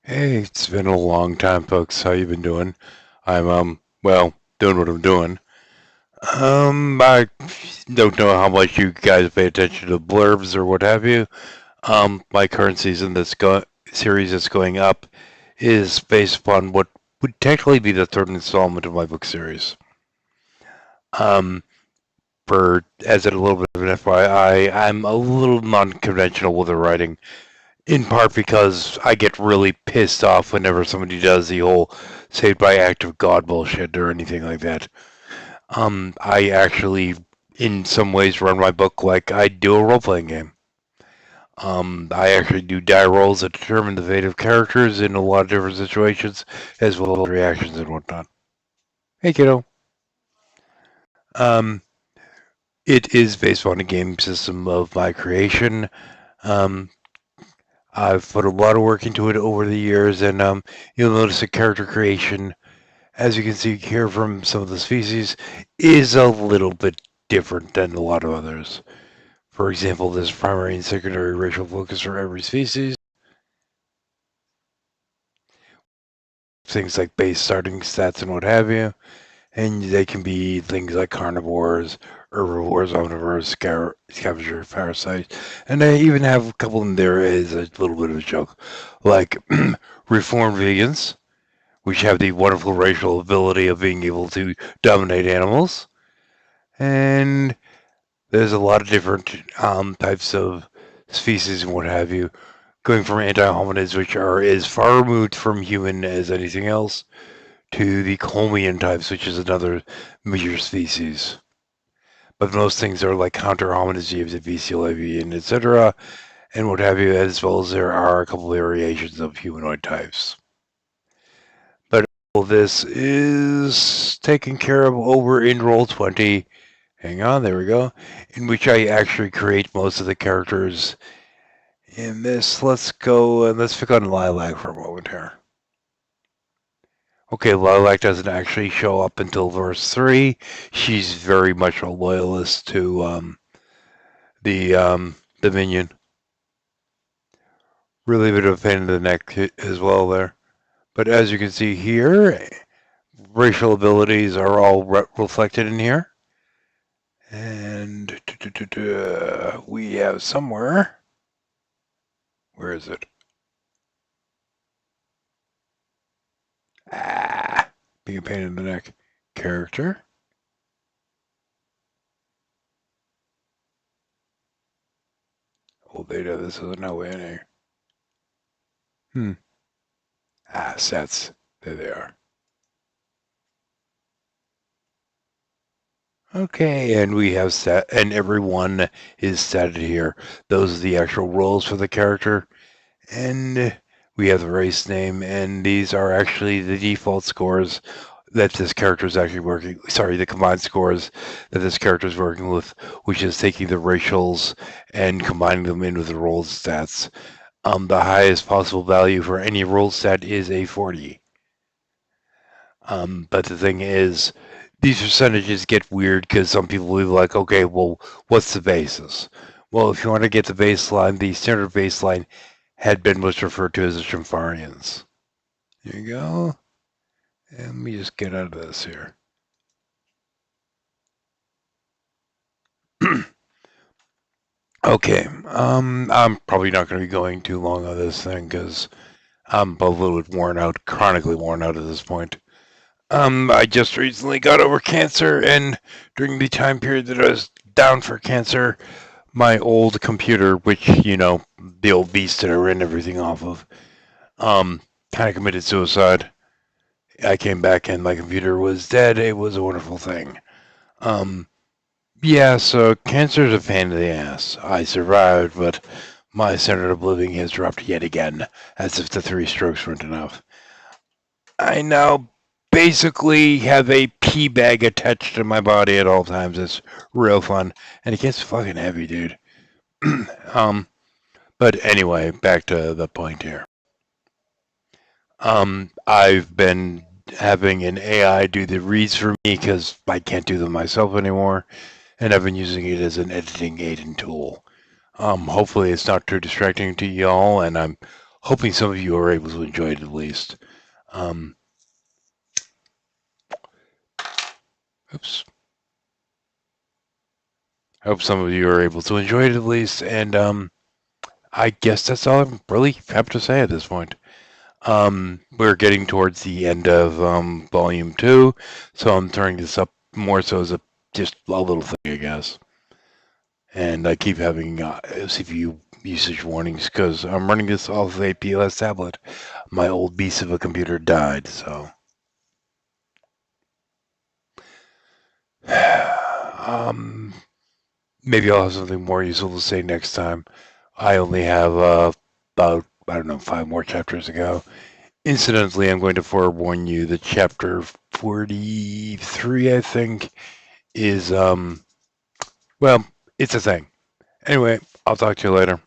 Hey, it's been a long time, folks. How you been doing? I'm doing what I'm doing. I don't know how much you guys pay attention to blurbs or what have you. My current series that's going up is based upon what would technically be the third installment of my book series. Um, for as a little bit of an FYI, I'm a little non-conventional with the writing. In part because I get really pissed off whenever somebody does the whole saved by act of God bullshit or anything like that. I actually, in some ways, run my book like I do a role playing game. I actually do die rolls that determine the fate of characters in a lot of different situations, as well as reactions and whatnot. Hey, kiddo. Um, it is based on a game system of my creation. Um, I've put a lot of work into it over the years, and you'll notice the character creation, as you can see here from some of the species, is a little bit different than a lot of others. For example, there's primary and secondary racial focus for every species. Things like base starting stats and what have you. And they can be things like carnivores, herbivores, omnivores, scavenger, parasites. And I even have a couple in there as a little bit of a joke, like reformed vegans, which have the wonderful racial ability of being able to dominate animals. And there's a lot of different types of species and what have you, going from anti-hominids, which are as far removed from human as anything else, to the Colmian types, which is another major species. But most things are like counter-hominids, you have the bestial etc., and what have you, as well as there are a couple of variations of humanoid types. But all this is taken care of over in Roll20. Hang on, there we go. In which I actually create most of the characters in this. Let's go and let's pick on Lilac for a moment here. Okay, Lilac doesn't actually show up until verse 3. She's very much a loyalist to the minion. Really a bit of a pain in the neck as well there. But as you can see here, racial abilities are all reflected in here. And we have somewhere. Where is it? Being a pain in the neck. Character. Old data. This is no way in here. Sets. There they are. Okay, and we have set, and everyone is set here. Those are the actual roles for the character. And we have the race name, and these are actually the default scores that this character is actually working. Sorry, the combined scores that this character is working with, which is taking the racials and combining them in with the roll stats. The highest possible value for any roll stat is a 40. But the thing is, these percentages get weird because some people will be like, okay, well, what's the basis? Well, if you want to get the baseline, the standard baseline had been what's referred to as the Shrimfarians. There you go. And let me just get out of this here. Okay, I'm probably not going to be going too long on this thing because I'm a little bit worn out, chronically worn out at this point. I just recently got over cancer, and during the time period that I was down for cancer, my old computer, which, you know, the old beast that I ran everything off of, kind of committed suicide. I came back and my computer was dead. It was a wonderful thing. Yeah, so cancer's a pain in the ass. I survived, but my standard of living has dropped yet again, as if the 3 strokes weren't enough. I now basically have a pee bag attached to my body at all times. It's real fun, and it gets fucking heavy, dude. But anyway, back to the point here. I've been having an AI do the reads for me because I can't do them myself anymore, and I've been using it as an editing aid and tool. Hopefully it's not too distracting to y'all, and I'm hoping some of you are able to enjoy it at least. Um, oops. I hope some of you are able to enjoy it at least, and I guess that's all I really have to say at this point. We're getting towards the end of volume 2, so I'm turning this up more so as just a little thing, I guess. And I keep having CPU usage warnings because I'm running this off of a PLS tablet. My old beast of a computer died, so. Maybe I'll have something more useful to say next time. I only have about, I don't know, 5 more chapters to go. Incidentally, I'm going to forewarn you that chapter 43, I think, is, well, it's a thing. Anyway, I'll talk to you later.